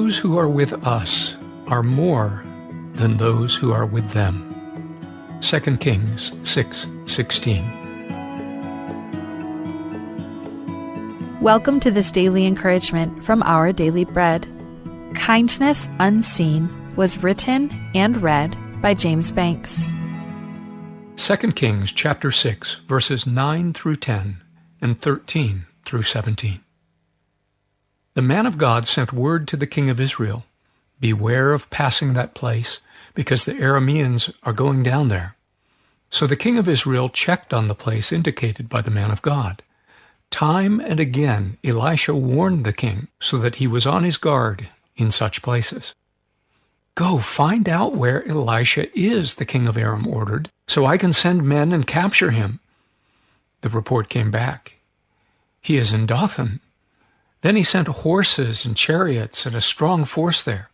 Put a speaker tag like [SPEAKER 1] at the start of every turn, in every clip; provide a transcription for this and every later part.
[SPEAKER 1] those who are with us are more than those who are with them. 2 Kings 6:16.
[SPEAKER 2] Welcome to this daily encouragement from Our Daily Bread. Kindness Unseen was written and read by James Banks.
[SPEAKER 1] 2 Kings chapter 6, verses 9 through 10 and 13 through 17. The man of God sent word to the king of Israel, "Beware of passing that place, because the Arameans are going down there." So the king of Israel checked on the place indicated by the man of God. Time and again Elisha warned the king so that he was on his guard in such places. "Go find out where Elisha is," the king of Aram ordered, "so I can send men and capture him." The report came back, "He is in Dothan." Then he sent horses and chariots and a strong force there.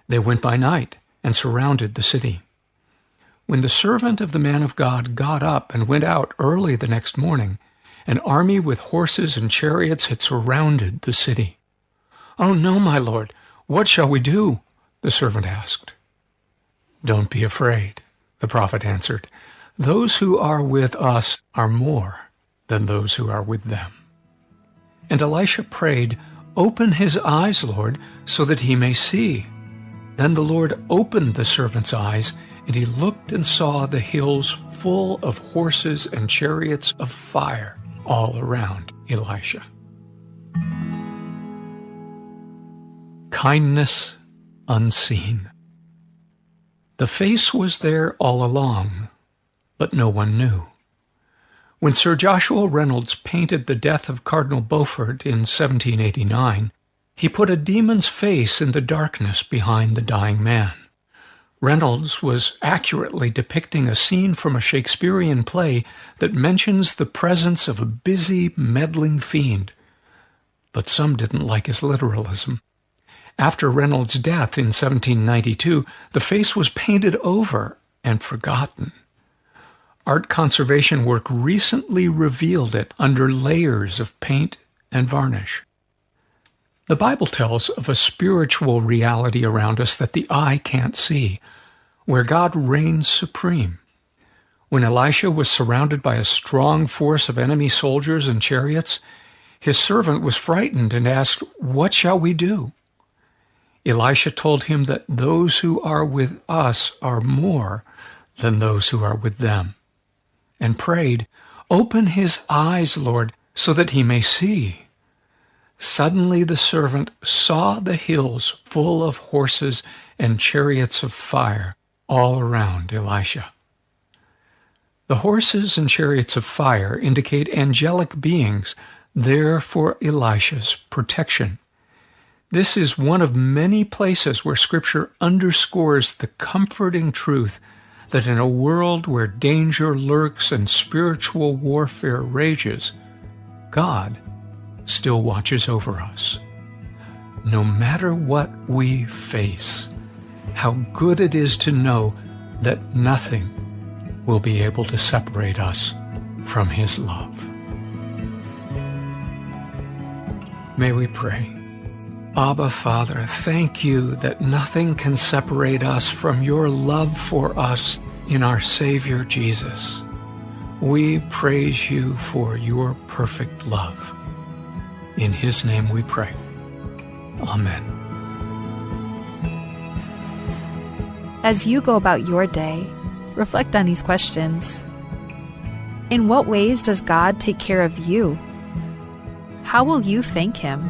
[SPEAKER 1] They went by night and surrounded the city. When the servant of the man of God got up and went out early the next morning, an army with horses and chariots had surrounded the city. "Oh no, my lord, what shall we do?" the servant asked. "Don't be afraid," the prophet answered. "Those who are with us are more than those who are with them." And Elisha prayed, "Open his eyes, Lord, so that he may see." Then the Lord opened the servant's eyes, and he looked and saw the hills full of horses and chariots of fire all around Elisha. Kindness Unseen. The face was there all along, but no one knew. When Sir Joshua Reynolds painted the death of Cardinal Beaufort in 1789, he put a demon's face in the darkness behind the dying man. Reynolds was accurately depicting a scene from a Shakespearean play that mentions the presence of a busy, meddling fiend. But some didn't like his literalism. After Reynolds' death in 1792, the face was painted over and forgotten. Art conservation work recently revealed it under layers of paint and varnish. The Bible tells of a spiritual reality around us that the eye can't see, where God reigns supreme. When Elisha was surrounded by a strong force of enemy soldiers and chariots, his servant was frightened and asked, "What shall we do?" Elisha told him that those who are with us are more than those who are with them, and prayed, "Open his eyes, Lord, so that he may see." Suddenly the servant saw the hills full of horses and chariots of fire all around Elisha. The horses and chariots of fire indicate angelic beings there for Elisha's protection. This is one of many places where Scripture underscores the comforting truth that in a world where danger lurks and spiritual warfare rages, God still watches over us. No matter what we face, how good it is to know that nothing will be able to separate us from His love. May we pray. Abba, Father, thank you that nothing can separate us from your love for us in our Savior Jesus. We praise you for your perfect love. In his name we pray. Amen.
[SPEAKER 2] As you go about your day, reflect on these questions. In what ways does God take care of you? How will you thank him?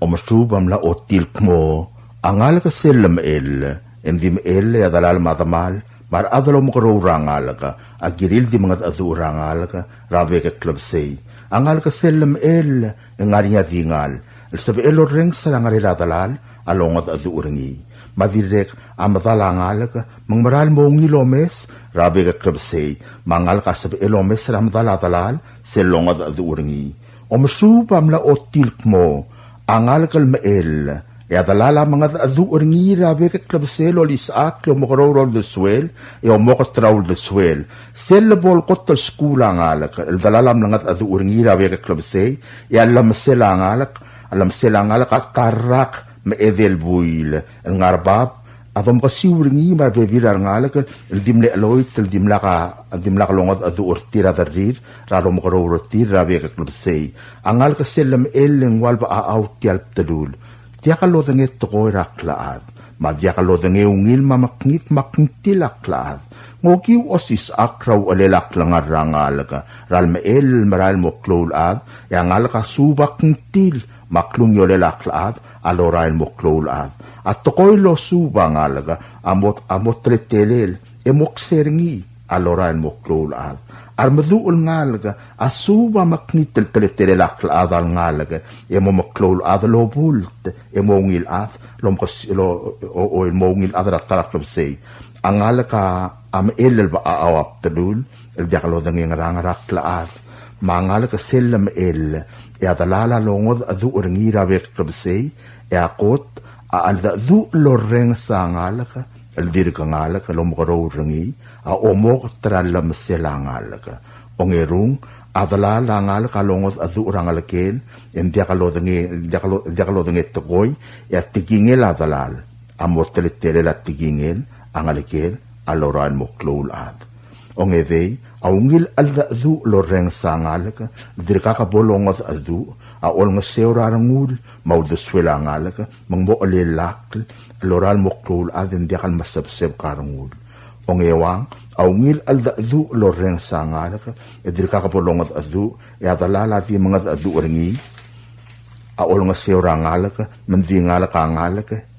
[SPEAKER 3] Omasubam la otil kmo angal ka selam el endim el ya dalal matamal mar adalo mo karo rangal ka agiril di mga adu rangal ka rabe ka club say angal ka selam el ngarinya vingal el sabi elo reng sa langal dalal along at adu urangi madirek amadalangal ka mangmaral mo ngilomes rabe ka club say mangal ka sabi elomes ram dalal selong at adu urangi omasubam la otil kmo angal kal mael dalala mga adu ngira veke klabselo lisak yo mokorol de swel yo mokotraul de swel selbol kotel skula ngalak dalala mga adu ngira veke klabse lam sela ngalak at karak me evel buil ngarbab adom kasiwringi mar bevirar ngalak dimle aloit dimla ka longot adu urtira darir raro mokorol urtira veke klabse angal ka selam ellen walba out yalp tadul Diakalo dange tokoy raklaad, ma diakalo dange ungil maknitil aklaad. Ngokiw osis akraw alelak langar rangalaga, ralmeel maral mo klolad, yangalaka subak ntil, maklung yolelak laad, alorail mo klolad. At tokoy lo suba ngalaga, amot retelel, emok seringi, alorail mo klolad. Armaduol ngalaga, asuba maknitil teletelelak laad al ngalaga, emo maklol ad lo bult, emo ngil ad, o ngil ad ratarak labsay. Ang ngalaga, am elel ba aawap talul, el diakalo danging rangarak laad, mangalaga selam el, adalala longod adu uringira vek labsay, akot, alda du loreng sa ngalaga, el dirka ngalaga, lomokaro ringi, omok tralam sila ngalaga. Ongerung, adala langal kalongot adu rangalken, dia kalau dengi tokoy, tigingel adalal, amotele la tigingel, angalken, aloran mo klol ad. Ongevey, aungil alda adu loreng sangalaka, dirka ka bolongot adu, aol nga seorarangul, mauduswela ngalaka, mangbo alilakl, aloran mo klol ad, dia kan masabseb karangul. Ongewang, aungil alda adu loreng sangalaka, dirka ka bolongot adu, adalala di mga adu ringi, aol nga seorangalaka, mandingalaka,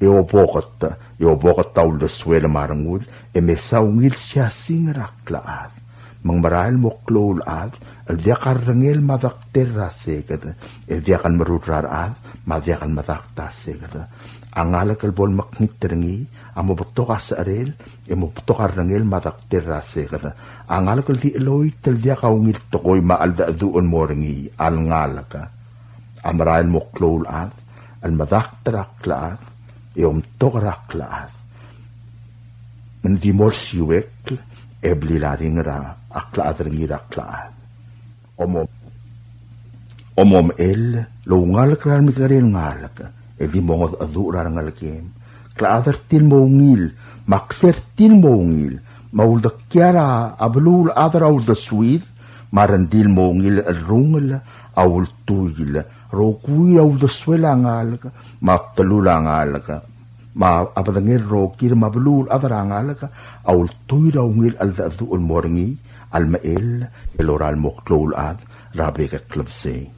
[SPEAKER 3] eobokot taul da swela marangul, mesaungil siya singraklaad. Mang maral mo klolad, aldiakar rangil madakter rasekad, diakan marurarad, madiakan madakta sekad. Angalakal bol maknit ringi, amobotoka sa arel, emobotoka rangil madakter rasekad. Angalakal di eloy, taldiakaungil tokoy maalda aduon mo ringi, alngalaka. Amaral mo klolad, al madakter aklaad, tokaraklaad. Mendi mor siwek, eblilaring ra, aklaad ringi raklaad. Omom el, lungal kran mikaril ngalaka, di mongod adu rangalkem. Klaadar til mongil, makser til mongil, maulda kiara ablul adar aulda suir, marandil mongil rungel, aul tuil, rokui aulda swela ngalaka, maptalula ngalaka. Ma abadangir rokir mablul adar ngalaka, aul tuil aungil alda adu morngi, almael, eloral moklol ad, rabeka klubse.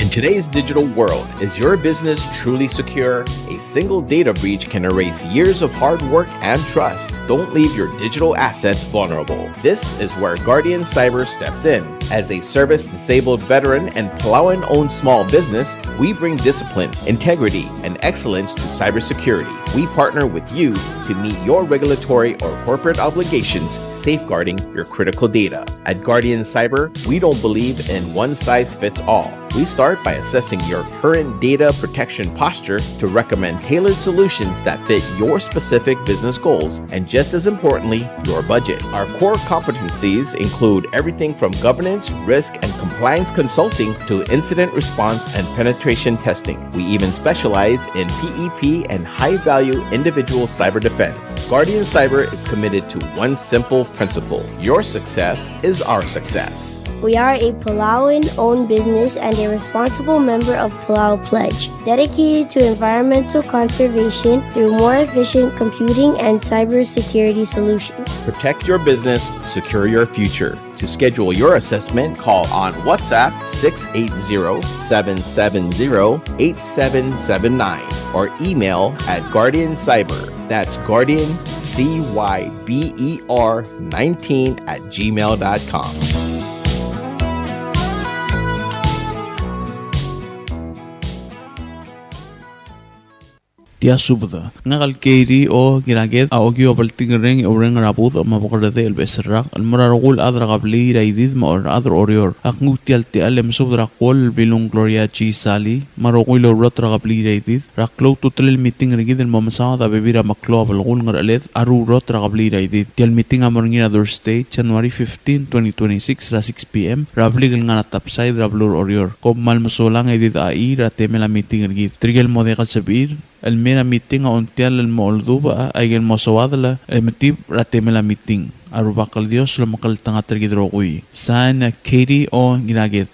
[SPEAKER 4] In today's digital world, is your business truly secure? A single data breach can erase years of hard work and trust. Don't leave your digital assets vulnerable. This is where Guardian Cyber steps in. As a service-disabled veteran and Palauan-owned small business, we bring discipline, integrity, and excellence to cybersecurity. We partner with you to meet your regulatory or corporate obligations, safeguarding your critical data. At Guardian Cyber, we don't believe in one-size-fits-all. We start by assessing your current data protection posture to recommend tailored solutions that fit your specific business goals and, just as importantly, your budget. Our core competencies include everything from governance, risk, and compliance consulting to incident response and penetration testing. We even specialize in PEP and high-value individual cyber defense. Guardian Cyber is committed to one simple principle: your success is our success.
[SPEAKER 5] We are a Palauan-owned business and a responsible member of Palau Pledge, dedicated to environmental conservation through more efficient computing and cybersecurity solutions.
[SPEAKER 4] Protect your business, secure your future. To schedule your assessment, call on WhatsApp 680-770-8779 or email at Guardian Cyber. That's Guardian, CYBER 19@gmail.com.
[SPEAKER 6] Tia subda. Ngal keiri o giraget o gio baltingering o ring rabud o mabukade el besrak. Al murarugul adra gabli raidid ma or adra orior. Akngutial ti alem subdra kol bilung Gloria G. Sali. Marugul rotra gabli raidid. Raklo tutlil meeting rigid el mamasada bebira maklo balgul ngar aled. Aru rotra gabli raidid. Tial meeting amorngina Thursday, January 15, 2026 ra 6 p.m. Rablig nga natapsay rablur orior. Kom malmusulang edid ai ratemela meeting rigid. Trigel modekal sabir. المينا ميتين أنتيال الموضوع أي المصوات لا متيب راتملا ميتين أربعة ديوس لما قلت تناتر روغوي سان كيري أو جناجيد.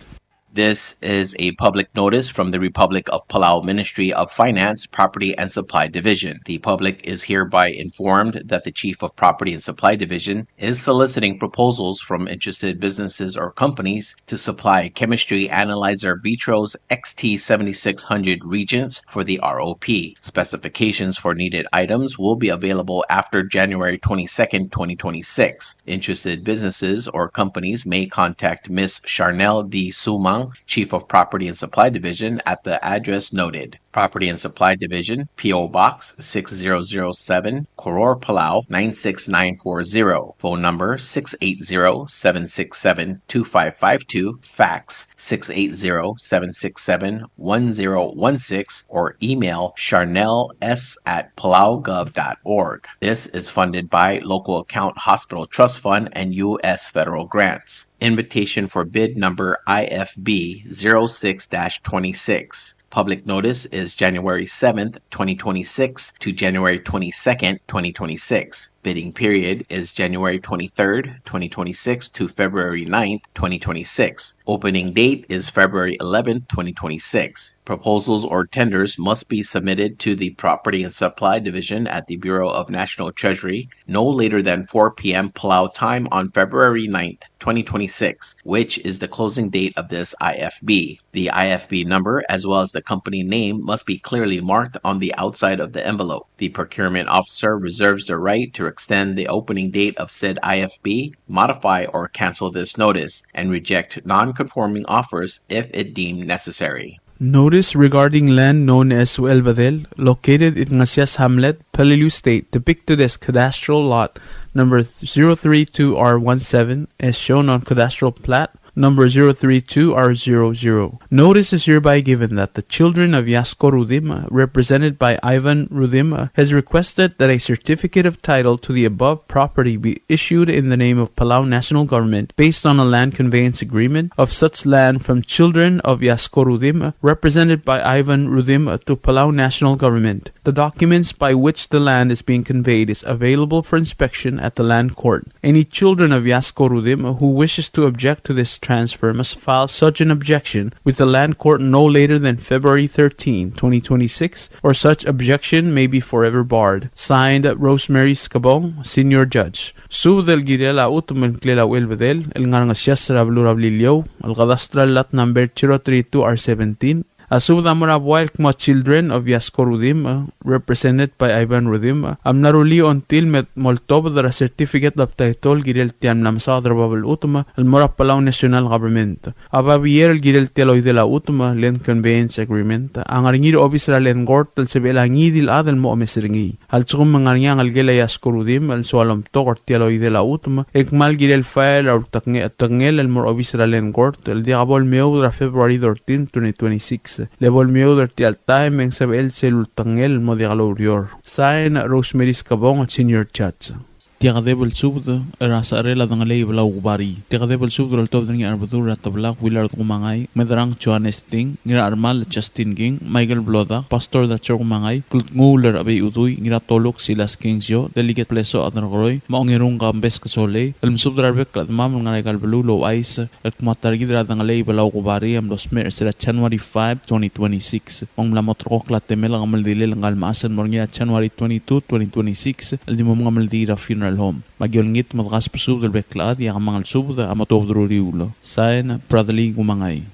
[SPEAKER 4] This is a public notice from the Republic of Palau Ministry of Finance, Property and Supply Division. The public is hereby informed that the Chief of Property and Supply Division is soliciting proposals from interested businesses or companies to supply chemistry analyzer Vitros XT7600 reagents for the ROP. Specifications for needed items will be available after January 22nd, 2026. Interested businesses or companies may contact Ms. Charnel D. Sumang, Chief of Property and Supply Division, at the address noted. Property and Supply Division, P.O. Box 6007, Koror, Palau 96940. Phone number 680-767-2552, fax 680-767-1016, or email charnels@palaugov.org. This is funded by Local Account Hospital Trust Fund and U.S. federal grants. Invitation for bid number IFB 06-26. Public notice is January 7th, 2026 to January 22nd, 2026. Bidding period is January 23rd, 2026 to February 9th, 2026. Opening date is February 11th, 2026. Proposals or tenders must be submitted to the Property and Supply Division at the Bureau of National Treasury no later than 4 p.m. Palau time on February 9th, 2026, which is the closing date of this IFB. The IFB number as well as the company name must be clearly marked on the outside of the envelope. The procurement officer reserves the right to extend the opening date of said IFB, modify or cancel this notice, and reject non-conforming offers if it deemed necessary.
[SPEAKER 6] Notice regarding land known as Suelbadel, located in Ngasias Hamlet, Peleliu State, depicted as cadastral lot number 032R17, as shown on cadastral plat number 032R00. Notice is hereby given that the children of Yasko Rudim, represented by Ivan Rudim, has requested that a certificate of title to the above property be issued in the name of Palau National Government based on a land conveyance agreement of such land from children of Yasko Rudim, represented by Ivan Rudim, to Palau National Government. The documents by which the land is being conveyed is available for inspection at the land court. Any children of Yasko Rudim who wishes to object to this transfer must file such an objection with the land court no later than February 13, 2026, or such objection may be forever barred. Signed, Rosemary Scabong, Senior Judge. Su del girela utumen klela uelvedel, el ngarangasias rablurablilio, el gadastral lat number 032R17, Asubda Murabuel Kma children of Yasko Rudim, represented by Ivan Rudim, Amnaruli until met Moltov the certificate of title Girel Tiam Namsadra Babel Utuma, El Mora Palau National Government. Ababier el Girel Teloy de la Utuma, Land Conveyance Agreement, Angarngir Obisra Len Gort, El Sebelangid il Adel Mo Mesringi, Al Tsum Mangarnyang Al Gela Yasko Rudim, El Sualam Togor Teloy de la Utuma, Ekmal Girel File or Tangel El Mor Obisra Len Gort, El Diabol Meudra February 13, 2026. Level Meuder ti time en sabel selultangel modigalorior. Sign Rosemary Scabong at Senior Judge. Tiaga debel subda rasa arela dangalei blau bari. Tiaga debel subda al top dringi arbadur atablak Willard Gumangai, Medrang Johannes Ting, ngira Armal Justin Ging, Michael Bloda, Pastor da Chorgumangai, Kultnguler abe udui, ngira Tolok Silas Kingsyo, Delegate Pleso Adargoroy, Maongirung Gambes Kasole, el subda arbek ladmam ngarai galbelu lo ice, el kumatargidra dangalei blau bari am los mer sila January 5, 2026. Ong lamotrok la temela ngamal dilil ngal maasan morngia January 22, 2026, el dimom ngamal dira funeral home. Magyolngit madgas pasub del beklad ya mangal subda amatobdruriulo. Sain Bradley Gumangay.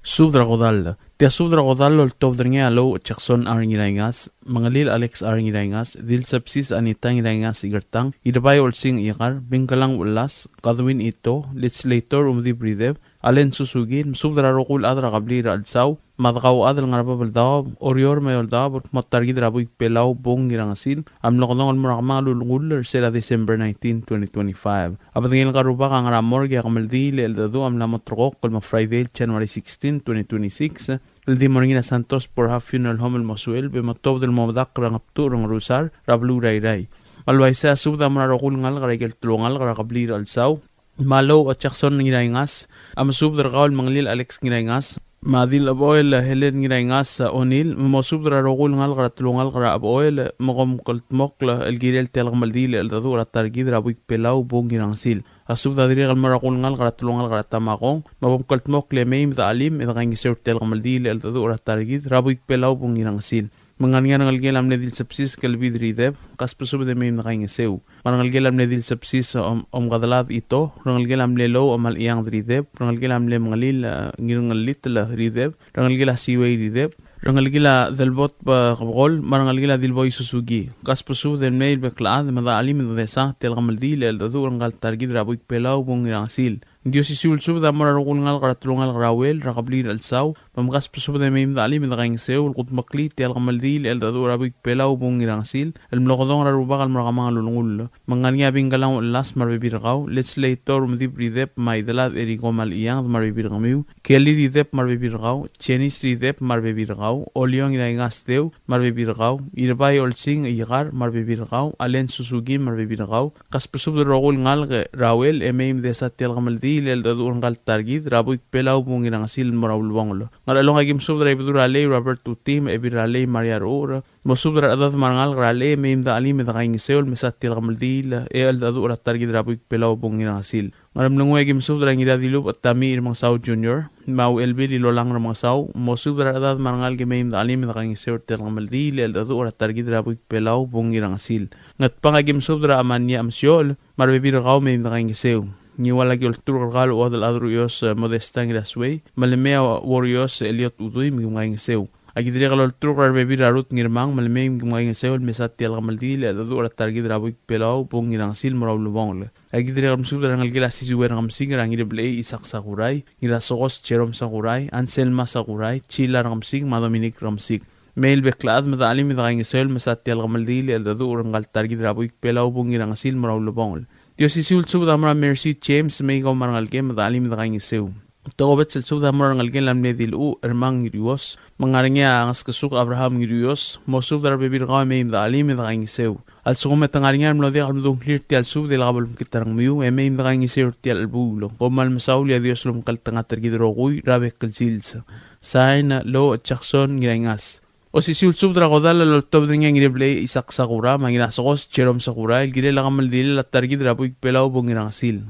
[SPEAKER 6] Subdra Godal. Tia subdra Godal ol tobdringe alo Jackson Arngirangas, Mangalil Alex Arngirangas, Dil Sapsis Anita Ngirangas Igertang, Idabay Olsing Ikar, Bingkalang Ulas, Kadwin Ito, legislator Umdi Bridev, Alen Susugin, Subdra Rokul Adra Gablira Alsaw, madakaw adal nga rababaldao orior mayaldao matargid rabuik pelaw bong girangasil amlokdong almurakma lulungul sila December 19, 2025. Apatingil karuba kang ramor kaya kamaldi leeldado amlamotrokok kalma Friday, January 16, 2026. Ldi moringina Santos por half funeral home el-Mosuel bematob del momadak rangapto rang rusar rablu ray. Malway sa subda mararokul ngal karagel tulungal karakablir alsaw. Malo at Jackson ngiraingas, amasub darakaw manglil Alex ngiraingas, madil aboil Helen ngiraingas O'Neill, masub dararokul ngal karatulungal kara aboil, mokom kaltmokla el girel telak maldil el dadu ratargid rabik pelaw bong ngirangsil. Asub dadiri kal marakul ngal karatulungal karatamakong, mabom kaltmokle meim da alim eda kangisir telak maldil el dadu ratargid rabik pelaw bong ngirangsil. Mangangan ngalgel amne dil sepsis kalbid rideb kas pusub de meim nakaingesew mangalgel amne dil sepsis om gadalad ito rangalgel amle lo amal iyang rideb rangalgel amle mangalil ngirngalit la rideb rangalgel siway rideb rangalgel dalbot ba qabgol mangalgel dilboy susugi kas pusub de meim beklaad mada alim de sa tel gamaldil el dadu rangal targid rabuik pelaw bong irangsil Dios isul sub da mararukul ngal karatulungal rawel rakablir alsaw pamkas pusub da meim da alim da kaingsew ulkut makli tel kamaldil el dadu rabik pelaw bong irangsil el mlokodong rarubak al marakamang lulungul mangania binggalang las marbibirgaw let's later umdib ridep maidalad erikomal iyang marbibirgamiw kelly ridep marbibirgaw chenis ridep marbibirgaw oliong iraingastew marbibirgaw irbay olsing igar marbibirgaw alen susugi marbibirgaw kas pusub da rogul ngal rawel emeim desa tel kamaldil el dadu ngal targid rabuik pelaw bong irangsil morawulwanglo ngaralong agim subdra ibdurale Robert Tutim ebirale Maria Roora mosubdra adad mangal grale meim da alim da kaingiseol mesatil gamaldil el dadu targid rabuik pelaw bong irangsil ngaramlong agim subdra ngida dilub at tami irmang saw junior mau elbi lilolang ramang saw mosubdra adad mangal ge meim da alim da kaingiseol tel gamaldil el dadu targid rabuik pelaw bong irangsil ngat pangagim subdra amanya amsiol marbibir gaw meim da kaingiseol ni wala gyol turgal o dal adruyos modestang rasway malemea warriors Eliot Udoy mingmang sew agidre galol turgal bebi rarut ngirmang malemea mingmang sew mesat tial gamaldil dadu ora targid rabuik pelaw bong ngirangsil morawlubong agidre gamsub rangal gila sisuwer ngamsing rangir blay isak sakuray ngira sokos cherom sakuray anselma sakuray chila ngamsing madominic ramsik mail beklaad mada alim da ngisel mesat tial gamaldil dadu rangal targid rabuik pelaw bong ngirangsil morawlubong Dios isul sub da mara Mercy James may gaw marangal ke madalim da kaing isew. Togobet sil sub da marangal ke lam nedil u ermang ngirios. Mangarangya angas kasuk Abraham ngirios. Mosub da bebir gaw may madalim da kaing isew. Al sukumet tangaringan mlodi al mdung clear ti al sub de la gabal kitarang miu e may da kaing isew ti al bulo. Komal masaul ya Dios lum kal tangater gidroguy rabe kalsilsa. Sain lo Jackson ngirangas. O si siulsub dragodal loltob dengan ngirible isak sakura mangina sokos cherom sakura el gire lagamal dile la targid rabuik pelaw bongirangsil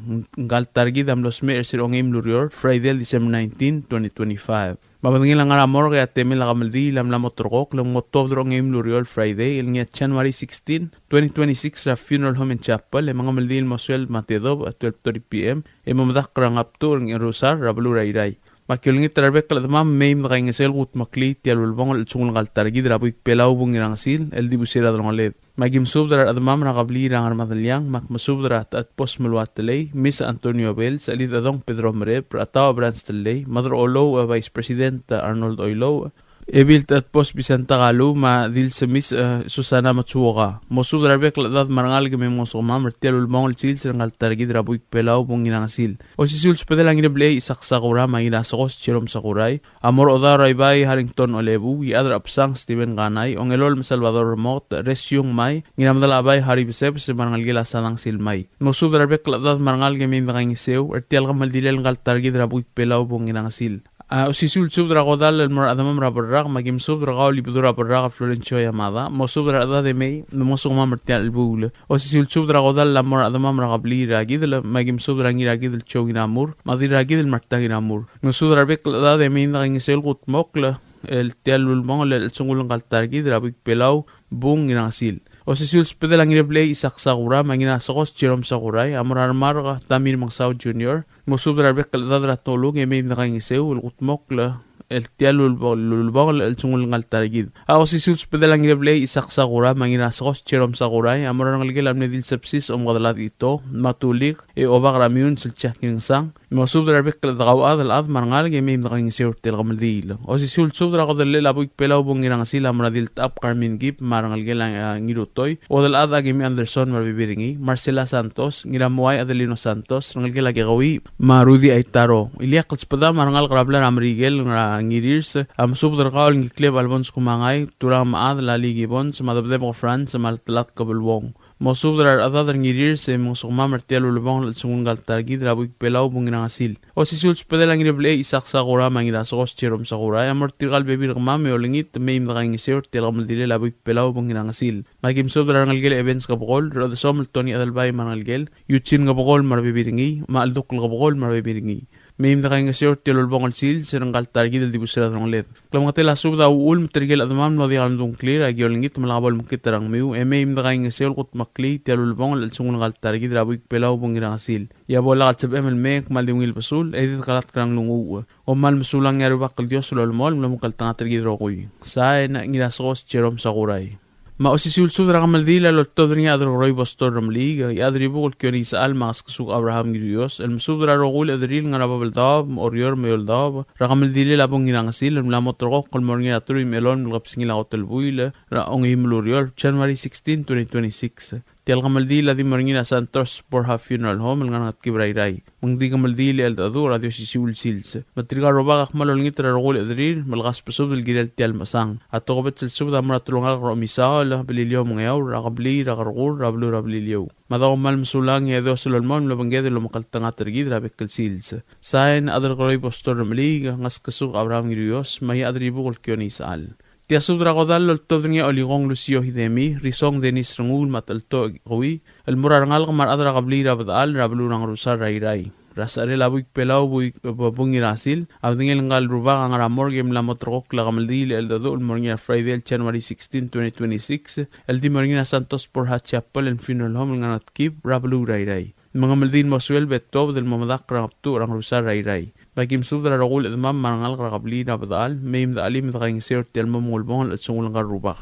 [SPEAKER 6] ngal targid am los mer sir ongim lurior Friday December 19, 2025 mabangin lang aramor kaya teme lagamal dile am lamotrokok lang motob ongim lurior Friday el ngia January 16, 2026 la funeral home in chapel e mga maldil moswel matedob at 12:30 PM e mamadak krangapto ng rosar rablu rayray Makiulingi tarbek kaladama meim da kaingesel gut makli ti alulbong al tsungul ngal targid rabuik pelaw bong irangsil el dibusira dalongalet magim subdra adamam nakabli rang armadalyang makmasubdra at pos mulwatelay Miss Antonio Bell sa alit adong Pedro Mereb atawa Branstelay Mother Olo Vice President Arnold Oilo Ebilt at pos bisanta kalu ma dil sa Miss Susana Matsuoka mosub darbek ladad marangal game mosoma mertial ulbong sil sirangal targid rabuik pelaw bong inangsil o si sul spedel ang ineblay isak sakura maina sokos chirom sakuray amor odaray bay Harrington Olebu i adra apsang Steven Ganay ong elol Salvador Mot resyong may nginamdalabay Hari Bisep sa marangal gila sanang silmay mosub darbek ladad marangal game inangisew ertial kamal dilel ngal targid rabuik pelaw bong inangsil Usisul subdra godal el mar adamam rabarrak magim subdra gaw libdura barrak Florencio Yamada mo subdra ada de mei mo sugma martial bul usisul subdra godal la mar adamam ragabli ragid magim subdra ngi ragid chogina mur madi ragid martagina mur no subdra bek ada de mei ngin sel gut mokla el tialul mong el sungul ngal targid rabik pelaw bung nginasil O si Jules pwede lang i-replay isak sakura, mangina sakos Jerome Sakuray, amurar marga Tamir Mangsaw Jr. Musub darbek kaladadra tolong, may nakangisew, ulkutmok la, el tialul lulbong el sungul ngal tarigid. Ako si Jules pwede lang i-replay isak sakura, mangina sakos Jerome Sakuray, amurar ngal gilam ni dil sepsis o mkadalat ito, matulik, obak ramyun siltsak kingsang, Masubra bekla daw adal ad marangal ge mem daking seur tel gamaldil o si sul subra ko dal labuik pelaw bung irang sila maradil tap Carmen Gip marangal ge lang ngirutoy o dal ad ge mi Anderson marbibiringi Marcela Santos ngiramuay Adelino Santos rangal ge lagi gawi marudi ay taro iliak pada marangal krabla amrigel ngirirs am subra kaol ngi kleb albons kumangay turang maad laligi bon madabdem ko France maltlat kabulwong Masubra adadar ngirir se musukma martial ulubong sungun galtargi drabuik pelaw bungina asil. O si sults pedalang ireble isak sakura mangira sokos cherom sakura ya mortigal bebir kmame olengit meim dagang iseur telam dile labuik pelaw bungina asil. Magim subra ngalgel events kabokol rod somel Tony adalbay mangalgel yuchin kabokol marbebiringi maalduk kabokol marbebiringi. Meim dagang iseur telulbong sil serang galtargi del dibusera dronglet. Klamatela subda ul mtergel adamam no digal dung clear agiolengit malabol mkitarang meu meim dagang iseur kut makli telulbong al sungun galtargi drabuik pelaw bungina asil. Ya bola katsab emel mek mal diwil basul edit kalat krang lungu o mal musulang yaru bakal dios sulol mol mlamukal tanga tergi drogoy. Sa na ngilasos cherom sakuray. Ma osisul sudra kamaldila lotodrinya adro roy bostor ramliga yadri bukol kyoni sa almas kusuk Abraham girios el sudra rogul adril nga nababaldab orior meyoldab rakamaldila labong ngirangasil mlamot rogok kolmorngia turi melon mlapsingila hotel buila ra ongi mlurior January 16 2026 Tial kamaldila di Marngina Santos Borja Funeral Home ngangat kibrayray. Mangdi kamaldila el dadu radio sisul sils. Matriga robak malolngit rarogol edrir malgas pasub del girel tial masang. Ato kobet sel subda maratulungal romisal belilyo mangayaw rakabli rakargur rablu rablilyo. Madaw mal masulang ya dos lolmon lobangge lo makaltanga tergid rabekal sils. Sain adar koroy postor ramlig ngas kasuk Abraham Girios may adribu kol kyoni saal. Tia subra kodal todringa oligong Lucio Hidemi risong Denis Rangul matalto gawi el murarangal kamar adra kabli rabadal rablu nang rusar rairai rasare labuik pelaw buik bungi rasil abdingel ngal ruba ang ramor game la motrok la kamaldil el dado el morngia Friday January 16 2026 el di morngia Santos Borja Chapel en funeral home nganat kib rablu rairai mga maldin mosuel betob del mamadak rangaptu rang rusar rairai Bagim subra rogul edmam marangal kakabli na badal, mayim da alim da kayong sir tel mamulbong at sungulang karubak.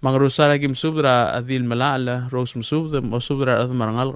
[SPEAKER 6] Mangrusara gim subra adil malala, rose musubra, musubra at marangal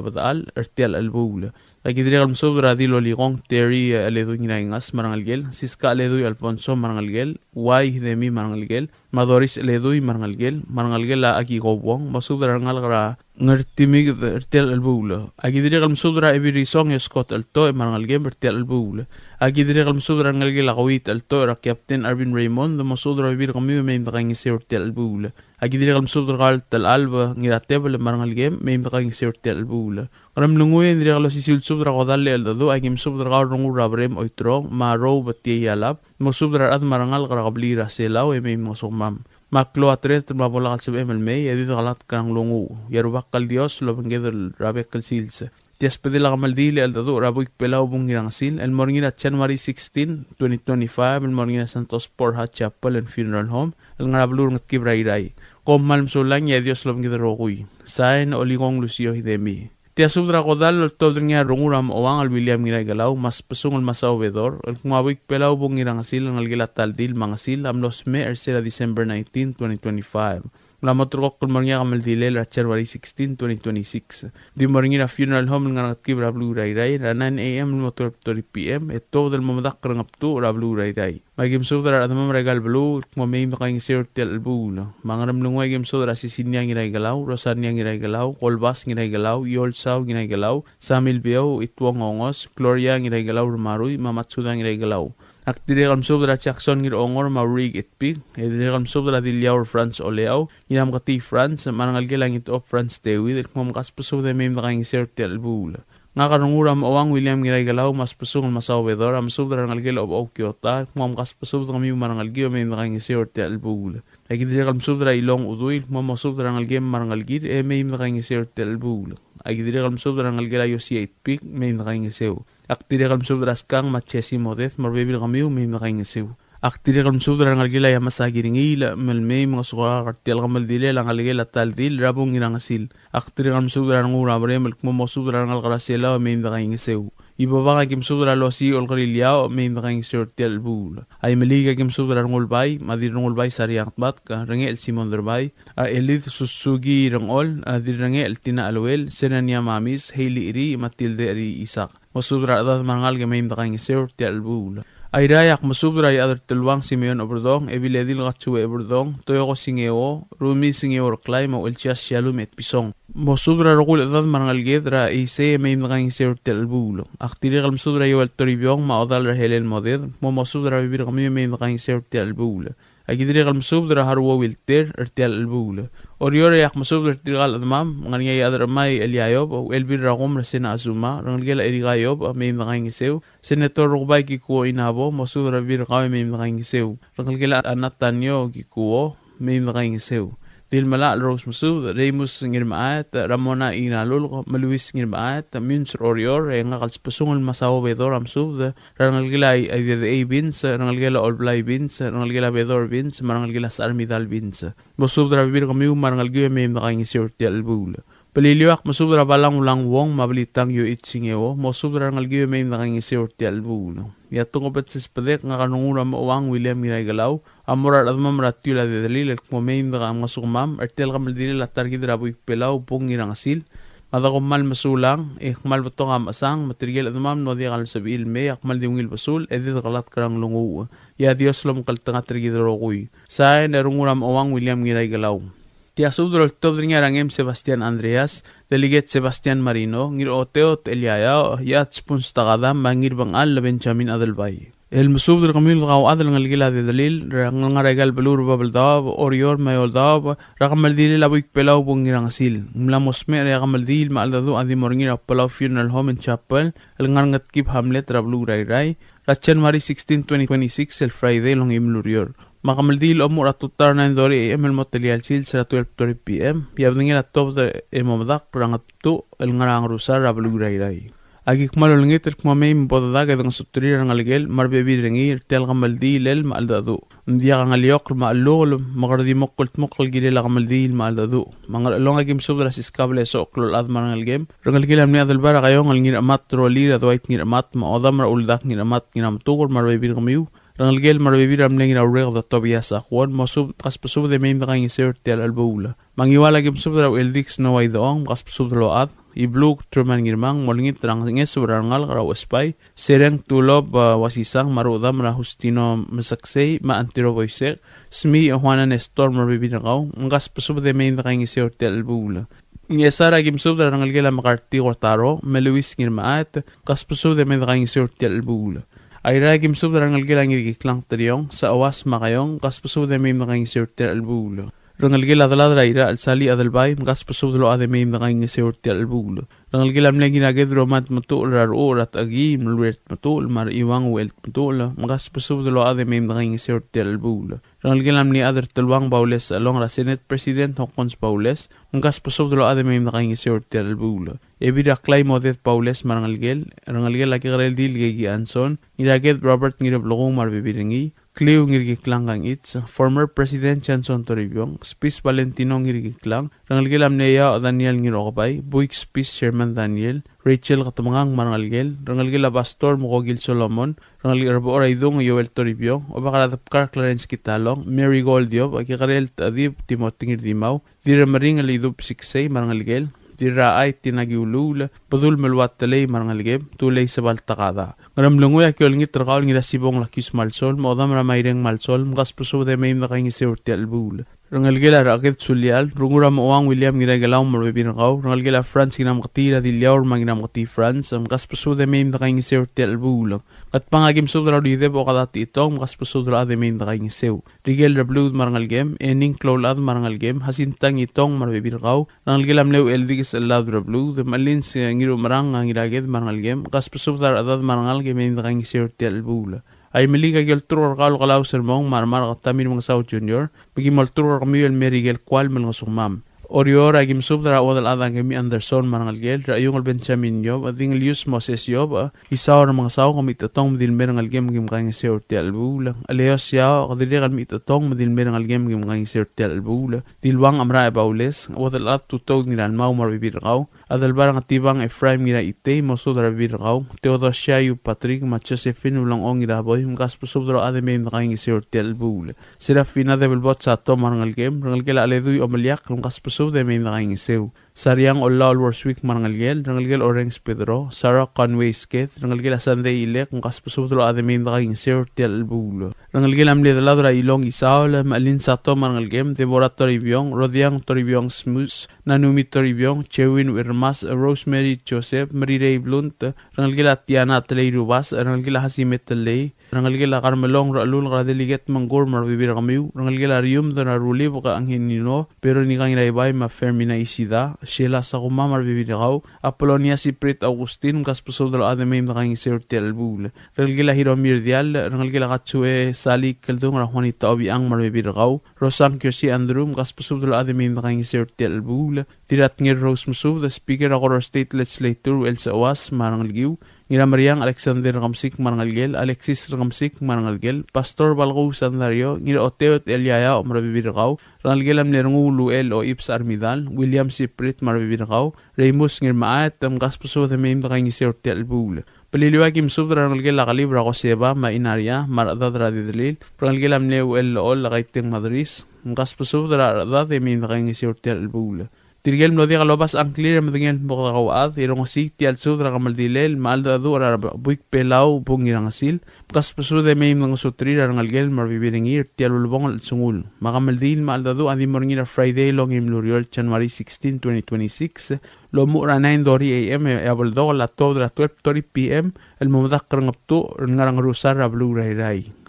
[SPEAKER 6] badal, ertial albula. Lagidrigal musubra adil oligong, Terry aledo nginaingas marangalgel, Siska aledo Alfonso marangalgel, Wai hidemi marangalgel, Madoris aledo marangalgel, marangalgel la agigobong, musubra rangal ngertimig ertial albula. Agidrigal musubra ebirisong Scott alto marangalgel ertial albula. Agidrigal musubra rangalgel akawit alto era Captain Arvin Raymond, musubra ebir kami may imdakang isi ertial albula. Agidrigal musubra kal tal alba ngiratebal marangalgel may imdakang isi ertial albula. Karam lunguin dirigalo sisil subra kodali aldado agim subra kal rungu rabrem oitrong maro batiya yalap musubra at marangal karakabli raselaw may musumam. Maklo atret mabola kal sab MLMay edit kalat kang lungu yarubak kal dios lo bangedol rabek kal silsa. Tias pedila kamaldili aldado rabuik pelaw bungirang sil el morngina January 16 2025 el morngina Santos Borja Chapel and Funeral Home el ngarablur ngat kibrayray. Kom malmsulang ya dios lo bangedol rokuy. Sain oligong Lucio Hidemi. Tia subra kodal todringa runguram owang al William ngiray galaw mas pasungol masawedor el kumawik pelaw bungirang asil ng algilatal dil mangasil amlos me ersera December 19 2025 mula motrok kulmornya kamaldile January 16 2026 di morngira funeral home ng ngatib rablu rayray 9 AM mo 12:30 PM eto del mamadak rangaptu rablu rayray magim subra adamam regal blue kumamay makaing sirtel bulo mangaram lungway gim subra sisinya ngiray galaw Rosania ngiray galaw Kolbas ngiray galaw Yolsaw ngiray galaw Samil Bio Itwong Ongos Gloria ngiray galaw Rumaruy Mamatsuda ngiray galaw Akdirekam subra Jackson ngir ongor maurig itpig edirekam subra Dilyaur France Oleaw inam kati France manangal gelangit of France Dewid kumamkas pasubra may makaing sirtel bulo nga karunguram owang William ngiray galaw mas pasungol masawedor am subra ngalgel of Okyota kumamkas pasubra kami marangalgil may makaing sirtel bulo Agidrigal subra ilong uduil mamasubra ngalgem marangalgid may makaing sirtel bulo Agidrigal subra ngalgel ayo si 8 may makaing sew Aktirekal subra skang machesi modeth marbebil kami may makaing sew Aktirekal subra ngalgel ay masagiringila melmay mga sukara kartial kamaldile lang ngalgel at taldil rabong inangasil Aktirekal subra ngurabre malkumasubra ngalkarasela may makaing sew Ibaba kim subra losi ol karilyaw may makaing sirtel bul. Ay maliga kim subra ngulbay, madir ngulbay sariang bat ka rangel Simon Derbay, Elith Susugi rangol, adir rangel Tina Alwel, Serenia Mamis, Hailey Iri, Matilde Iri Isak. Masubra adad marangal game da kaing seur ti albula. Airayak masubra ya adar telwang Simeon oberdong ebiledil gatsuwe oberdong toyo ko singeo rumi singeo klay mo elchas shalom et pisong. Masubra rokul adad marangal gedra ise meim da kaing seur ti albula. Aktiri kal masubra yo el toribyong ma odal rahelen moded mo masubra bibir kami meim da kaing seur ti albula. Agidiri kal masubra harwa wilter ertial albula. Oriore yak masubra tigal admam ngani ya adar mai eliayob o elbir ragom resena azuma rangela erigayob meim da kaing seur. Senator Rukbay kikuo inabo masubra bibir kami meim da kaing seur. Rangela anatanyo kikuo meim da kaing seur. Dil mala Rose Masud, Remus ngirmaat, Ramona inalul, Maluis ngirmaat, Muns Orior, nga kalspasungol masawo bedor amsud, Rangalgila ay de bins, Rangalgila olblay bins, Rangalgila bedor bins, Marangalgila sarmidal bins. Masubra bibir kami marangalgila may makaing siyorti albul. Paliliwak masubra balang ulang wong mabalitang yu itsingewo, masubra ngalgiwe may nakaing siyorti albul. Yatong kapat sa spadek nga kanungura mawang William Ginagalaw, amurar at mamratyo la de dalil at kumayin da ang masukmam, artel kamaldili latar gidrabo ikpelaw pong irangasil, madakumal masulang, ikmal bato nga masang, material at mam no di akal sabi ilme, akmal di ungil basul, edit kalat karang lungu. Ya Dios lom kaltangat rigidrokoy. Sain arungura mawang William Ginagalaw. Tiasudro el top dringa rangem Sebastián Andreas, delegat Sebastián Marino, ngir oteot Eliaya, yat spuns tagadam, mangir bang al Benjamin Adelbay. El masubdro kamil gaw adal ngalgila de dalil, rangaregal belur babaldab, orior mayoldab, rakamaldili labuik pelaw bung ngirangsil. Mlamosme rakamaldil maaldadu adimorngir Palau Funeral Home and Chapel, el ngarngat kip Hamlet rablu ray, January 16, 2026, el Friday long imlurior. Makamaldil omur atutar na indori el motelial sil sa 12:30 PM. Piabdingin at top de emomadak rangatu el ngarang rusar rablugrayray. Agik malulngit el kumamay mbodadag edang suturi rangaligel marbebir rengi tel kamaldil el maaldadu. Ndiya kangaliok maalul magardi mokult mokol gile la kamaldil maaldadu. Mangalong agim subra siskable so klol adman ngalgem. Rangaligel amni adalbara kayong ngir amat rolir adwait ngir amat maodam ra uldak ngir amat nginamtukur marbebir kamiu. Rangalgel marbibir amleng na ureg da Tobias akwan masub kaspasub de meim da kaing sert tel albula. Mangiwala gim sub da eldix no way doong kaspasub lo ad ibluk truman ngirmang molingit rang nges subrangal raw spy sereng tulob wasisang marudam na Justino masaksay ma antiro boysek smi Juana Nestor marbibir ngaw kaspasub de meim da kaing sert tel albula. Ngesara gim sub da rangalgel makarti kortaro meluis ngirmaat kaspasub de meim da kaing sert tel albula. Ayra gim subra ngalgila ngirgiklang taryong sa awas makayong kaspuso de may makaing sirte albulo. Rangalgila daladra ira alsali adalbay kaspuso de lo ade may makaing sirte albulo. Rangalgila mlegi naged romat matul raro at agi mluet matul mar iwang welt matul kaspuso de lo ade may makaing sirte albulo. Rangalgila mni adar tulwang Paules along ra Senate President Hongkons Paules kaspuso de lo ade may makaing sirte albulo. Ebira klay modet Paules marangalgel, rangalgel laki garel dil gigi anson, niraged Robert ngirablogong marbibiringi, Cleo ngirgiklang kang its, former President Chanson Toribong, Spice Valentino ngirgiklang, rangalgel amneya Daniel ngirokabay, Buik Spice Chairman Daniel, Rachel katamangang marangalgel, rangalgel Abastor Mukogil Solomon, rangalgel Rabo Oraidong Yoel Toribong, obakaradapkar Clarence Kitalong, Mary Goldiob, akikarel Tadib Timothy ngirdimaw, dira maring alidub siksay marangalgel, dira ay tinagiulul padul melwat talay marangalgeb tulay sa baltakada ngaramlungoy akiol ngit trakaol ngira sibong lakis malsol modam ramayreng malsol mkaspuso de may nakaing siurti albul rangalgela rakit sulial rungura moang William ngiragalaw marbibinakaw rangalgela France ginam katira dilyaw manginam kati France mkaspuso de may nakaing siurti albul kat pangagim sudra dide bo kadati itong mkaspuso dra de may nakaing siu rigel rablud marangalgem ening klolad marangalgem hasintang itong marbibinakaw rangalgela mlew eldigis alad rablud malin si ngiru marang ngiraged marangalgem mkaspuso dra adad marangalgem may nakaing siurti albul ay mali kagel turor kalo kalaw sermong marmar katamin mga South Junior bagi mal turor kami el merigel kwal mga sumam Orior ay gimsub dara wadal adang kami Anderson marangalgel rayong al Benjamin yob ading Lius Moses yob isaw ng mga saw kami itatong madilmer ng algem gim kang siorti albula aleos ya kadili kami itatong madilmer ng algem gim kang siorti albula dilwang amra e Paules wadal at tutog nilan mau marbibirakaw Adal barang atibang Ephraim ngira ite moso dara birgaw. Teodosia yu Patrick ma Josephine ulang ong ngira boy. Mkas pusub dara ade meim nakaing isir tel bul. Serafina de belbot sa to marangal game. Rangal gela aleduy omaliak. Mkas pusub de meim nakaing isir. Sariang Ola Alwarswick Marangalgel, Rangalgel Orange Pedro, Sarah Conway Sketh, Rangalgel Sunday Ilek, Mkas pusubdro ademim nakaing Sir Tel Bulo. Rangalgel Amli Daladra Ilong Isaol, Malin Sato Marangalgem, Deborah Toribiong, Rodiang Toribiong Smus, Nanumi Toribiong, Chewin Wirmas, Rosemary Joseph, Marie Blunt, Rangalgel Tiana Tley Rubas, Rangalgel Hasimet Tley, Rangalgel Carmelong Ralul Radeliget Mangor Marbibir Kamiu, Rangalgel Arium the Naruli Boka Anginino, pero ni kang Raibay ma Fermina Isida, Sheila sa kumamar bibiragaw, Apolonia Siprit Augustin, Kaspusol dalo ademim na kang isir telbul. Rangalgila Hiromir Dial, Rangalgila Katsue Sali Kaldung Rahwanita Obiang marbibiragaw, Rosang Kyosi Andrew, Kaspusol dalo ademim na kang isir telbul. Tirat ngir Rose Musu, the Speaker of our State Legislature, Elsa Oas, Marangalgiw, Ngira Mariang Alexander Ramsik Marangalgel, Alexis Ramsik Marangalgel, Pastor Balgo Sandario, Ngira Oteot Eliaya o Marabibirgaw, Rangalgelam Nerungu Luel o Ips Armidal, William Siprit Marabibirgaw, Remus Ngir Maat, Gaspuso the Maim the Kangisir Telbul. Paliliwagim subra Rangalgela Calibra Koseba, Mainaria, Maradadra Didlil, Rangalgelam Neu El Ol Lagaiting Madris, Gaspuso the Maim the Kangisir Telbul. Tirgel no diga lobas ang clear madingel bokawad irong si tial sudra kamaldilel malda dura buik pelau bungirang asil kas pesude may mga sutri ang algel marbibiringir tial ulbong al sungul makamaldil malda du adi morngira Friday long im luriol January 16 2026 lo mura 9:30 am aboldo la todra 12:30 pm el mudakkar ngaptu ngarang rusar ablu ray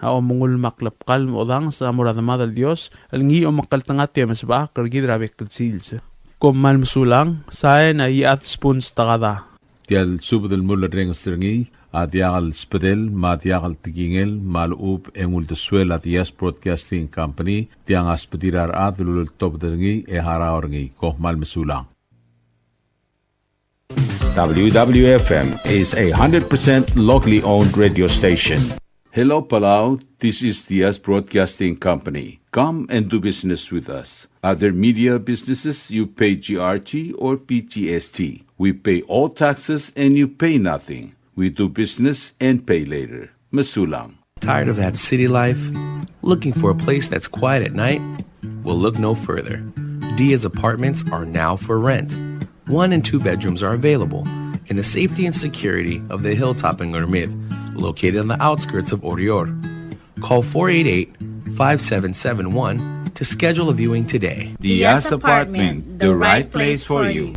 [SPEAKER 6] ha mungul maklap kal modang sa muradama del Dios el ngi o makaltangati masba kargidra bekal sils Komal musulang, saya na iat spoons takada.
[SPEAKER 7] Tial subdel mulla reng stringi, adiagal spedel, madiagal tigingel, malub engul de swel at Yes Broadcasting Company, tiang aspedirar adulul top deringi e haraorngi, kohmal musulang.
[SPEAKER 3] WWFM is a 100% locally owned radio station.
[SPEAKER 8] Hello, Palau. This is the Yes Broadcasting Company. Come and do business with us. Other media businesses, you pay GRT or PGST. We pay all taxes and you pay nothing. We do business and pay later. Masulang.
[SPEAKER 9] Tired of that city life? Looking for a place that's quiet at night? Well, look no further. Dia's apartments are now for rent. 1 and 2 bedrooms are available in the safety and security of the hilltop in Gurmid, located on the outskirts of Orior. Call 488-5771 to schedule a viewing today.
[SPEAKER 8] The Yes Apartment, the right place for you.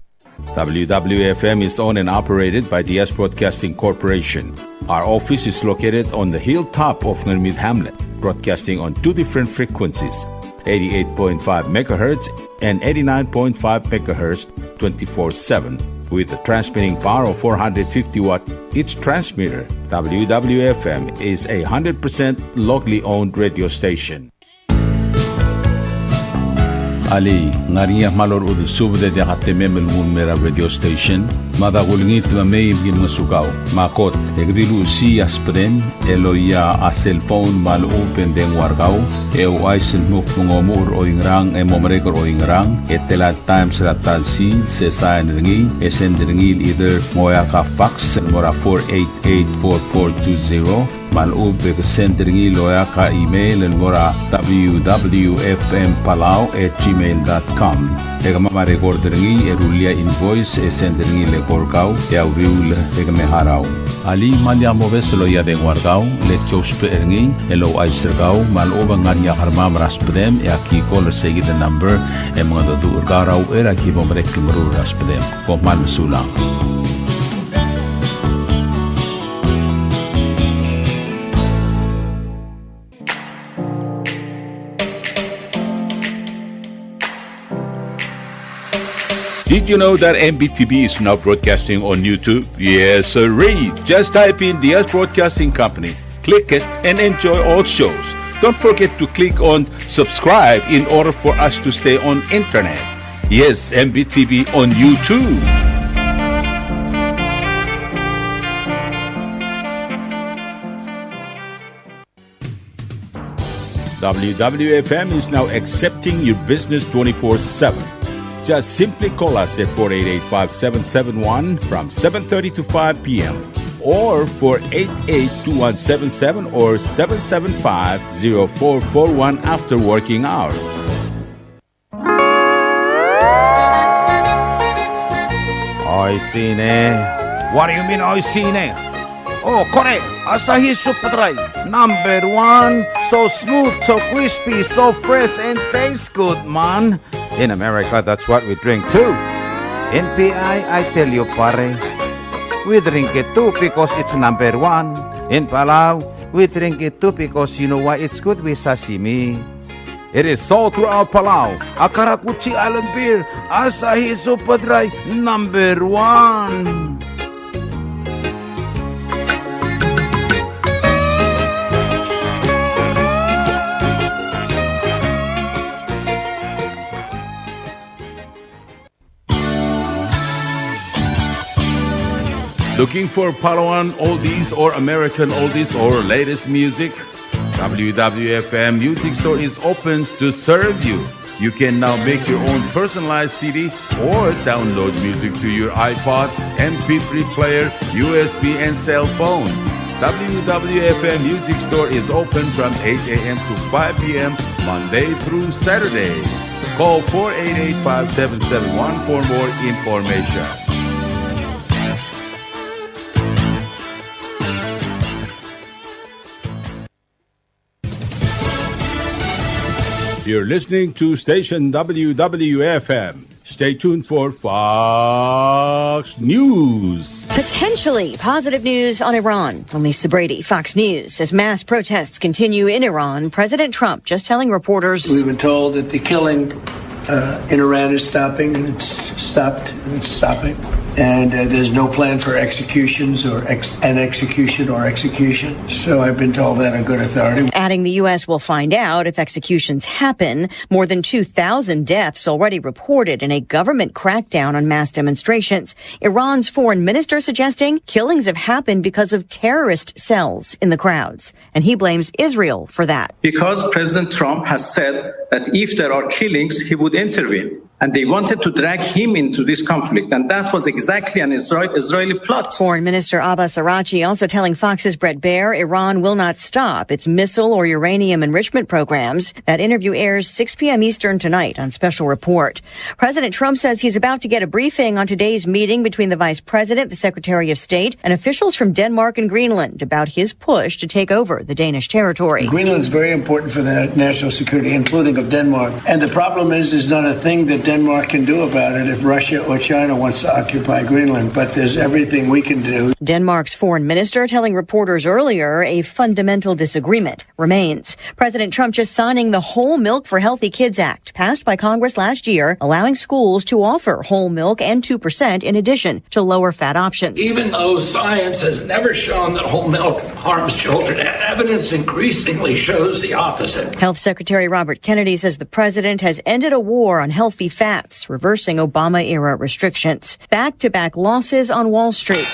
[SPEAKER 3] WWFM is owned and operated by the Yes Broadcasting Corporation. Our office is located on the hilltop of Gurmid Hamlet, broadcasting on 2 different frequencies, 88.5 megahertz and 89.5 megahertz 24/7. With a transmitting power of 450 watt each transmitter, WWFM is a 100% locally owned radio station.
[SPEAKER 7] Ali, ngariya malor udu subde de hatememel mera radio station, madagulngit mamay gin masukaw, makot, egdilu si aspren, eloya a cellphone mal open den wargaw, aisen muk mungomur o ingrang, momrekor o ingrang, telat times ratal si, sesayan ringi, esen ringi either moya ka fax, mora 488-4420, malub ke sender ngi loya ka email en mora www.fmpalau@gmail.com ega mama recorder ngi erulia invoice e sender ngi le korkau e auriul ega me harau ali malia moves lo ya de guardau le chospe ngi elo aisergau maloba ngania harma raspedem e aki call seguir the number e mga do urgarau era ki bomrek mru raspedem ko mal sulang.
[SPEAKER 8] Did you know that MBTV is now broadcasting on YouTube? Yes, sirree. Just type in the Yes Broadcasting Company, click it, and enjoy all shows. Don't forget to click on subscribe in order for us to stay on internet. Yes, MBTV on YouTube.
[SPEAKER 3] WWFM is now accepting your business 24/7.
[SPEAKER 8] Just simply call us at 488-5771 from 7:30 to 5 p.m. or 488-2177 or 775-0441 after working hours.
[SPEAKER 10] Oi sine. What do you mean oi sine? Oh, correct. Asahi Super Dry. Number 1. So smooth, so crispy, so fresh, and tastes good, man. In America, that's what we drink too. In PI, I tell you, pare, we drink it too because it's number 1. In Palau, we drink it too because you know why it's good with sashimi. It is sold throughout Palau. Akarakuchi Island beer, Asahi Super Dry, number 1.
[SPEAKER 8] Looking for Palauan oldies or American oldies or latest music? WWFM Music Store is open to serve you. You can now make your own personalized CD or download music to your iPod, MP3 player, USB, and cell phone. WWFM Music Store is open from 8 a.m. to 5 p.m. Monday through Saturday. Call 488-5771 for more information. You're listening to station WWFM. Stay tuned for Fox News.
[SPEAKER 11] Potentially positive news on Iran. I'm Lisa Brady, Fox News. As mass protests continue in Iran, President Trump just telling reporters,
[SPEAKER 12] we've been told that the killing in Iran is stopping, and it's stopped, and it's stopping. And there's no plan for executions or an execution or execution. So I've been told that on good authority.
[SPEAKER 11] Adding the U.S. will find out if executions happen. More than 2,000 deaths already reported in a government crackdown on mass demonstrations. Iran's foreign minister suggesting killings have happened because of terrorist cells in the crowds. And he blames Israel for that.
[SPEAKER 13] Because President Trump has said that if there are killings, he would intervene. And they wanted to drag him into this conflict. And that was exactly an Israeli plot.
[SPEAKER 11] Foreign Minister Abbas Araghchi also telling Fox's Brett Baer Iran will not stop its missile or uranium enrichment programs. That interview airs 6 p.m. Eastern tonight on Special Report. President Trump says he's about to get a briefing on today's meeting between the Vice President, the Secretary of State, and officials from Denmark and Greenland about his push to take over the Danish territory.
[SPEAKER 12] Greenland is very important for the national security, including of Denmark. And the problem is there's not a thing that Denmark can do about it if Russia or China wants to occupy Greenland, but there's everything we can do.
[SPEAKER 11] Denmark's foreign minister telling reporters earlier a fundamental disagreement remains. President Trump just signing the Whole Milk for Healthy Kids Act, passed by Congress last year, allowing schools to offer whole milk and 2% in addition to lower fat options.
[SPEAKER 14] Even though science has never shown that whole milk harms children, evidence increasingly shows the opposite.
[SPEAKER 11] Health Secretary Robert Kennedy says the president has ended a war on healthy fats, reversing Obama-era restrictions. Back-to-back losses on Wall Street.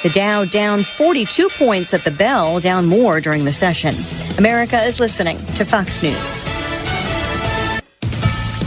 [SPEAKER 11] The Dow down 42 points at the bell, down more during the session. America is listening to Fox News.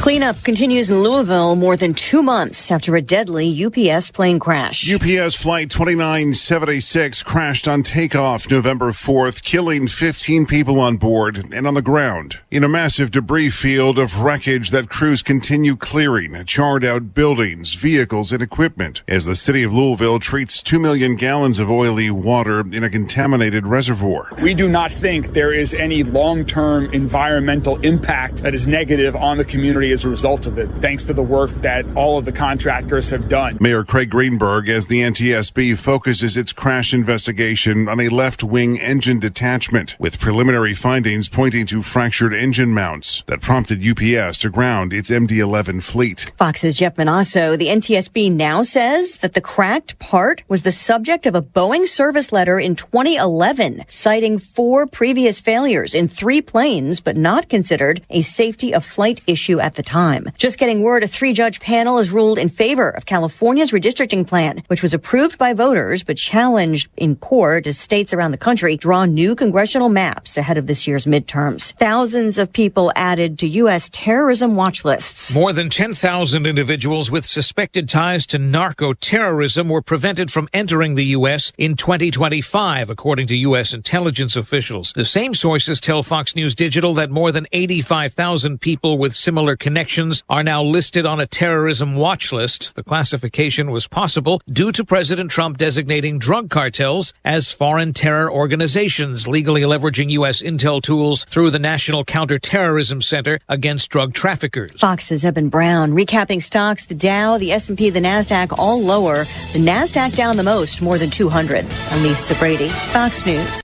[SPEAKER 11] Cleanup continues in Louisville more than 2 months after a deadly UPS plane crash.
[SPEAKER 15] UPS Flight 2976 crashed on takeoff November 4th, killing 15 people on board and on the ground. In a massive debris field of wreckage that crews continue clearing, charred out buildings, vehicles, and equipment as the city of Louisville treats 2 million gallons of oily water in a contaminated reservoir.
[SPEAKER 16] We do not think there is any long-term environmental impact that is negative on the community as a result of it, thanks to the work that all of the contractors have done.
[SPEAKER 15] Mayor Craig Greenberg, as the NTSB focuses its crash investigation on a left-wing engine detachment, with preliminary findings pointing to fractured engine mounts that prompted UPS to ground its MD-11 fleet.
[SPEAKER 11] Fox's Jeff Manasso, the NTSB now says that the cracked part was the subject of a Boeing service letter in 2011, citing 4 previous failures in 3 planes, but not considered a safety of flight issue at the the time. Just getting word, a 3-judge panel has ruled in favor of California's redistricting plan, which was approved by voters but challenged in court as states around the country draw new congressional maps ahead of this year's midterms. Thousands of people added to U.S. terrorism watch lists.
[SPEAKER 17] More than 10,000 individuals with suspected ties to narco-terrorism were prevented from entering the U.S. in 2025, according to U.S. intelligence officials. The same sources tell Fox News Digital that more than 85,000 people with similar connections are now listed on a terrorism watch list. The classification was possible due to President Trump designating drug cartels as foreign terror organizations, legally leveraging U.S. intel tools through the National Counterterrorism Center against drug traffickers.
[SPEAKER 11] Fox's Eben Brown recapping stocks. The Dow, the S&P, the NASDAQ all lower. The NASDAQ down the most, more than 200. I'm Lisa Brady, Fox News.